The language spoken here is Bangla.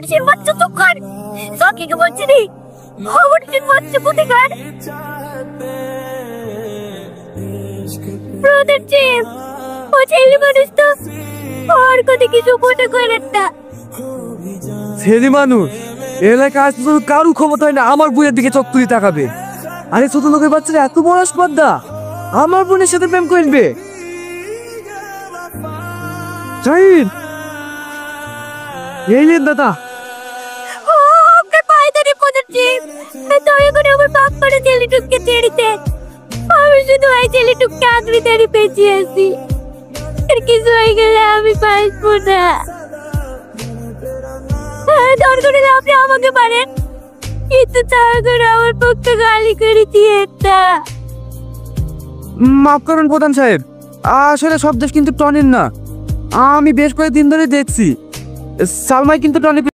মনীষের বাচ্চা তো কর সকিকে বলছি রে মনীষের বাচ্চা কোথাকার ব্রাদার জিম ও ছেলে মানুষ তো আর কত কিছু মনে করেন না ছেলে মানুষ এলাকায় আজ পর্যন্ত কারো ক্ষমতা হয় না আমার বইয়ের দিকে চোখ তুলে তাকাবে। আরে ছোট লোকের বাচ্চারা এত বড় স্পর্ধা আমার বোনের সাথে প্রেম করবে। জাহিদ এই নেন দাদা। ওকে পায়ে ধরে ব্রাদার জিম দয়া করে আমার বাপ করে ছেলেটুককে ছেড়ে দে আমি শুধু ওই ছেলেটুককে আঁকড়ে ধরে বেঁচে আছি আর কিছু হয়ে গেলে আমি বাঁচবো না দরকার হলে আপনি আমাকে পারেন কিন্তু দয়া করে আমার পক্ষে গালি করে দিয়ে না মাফ করুন প্রধান সাহেব, আসলে সব দেশ কিন্তু টনির না। আমি বেশ কয়েকদিন ধরে দেখছি সালমাই কিন্তু টনি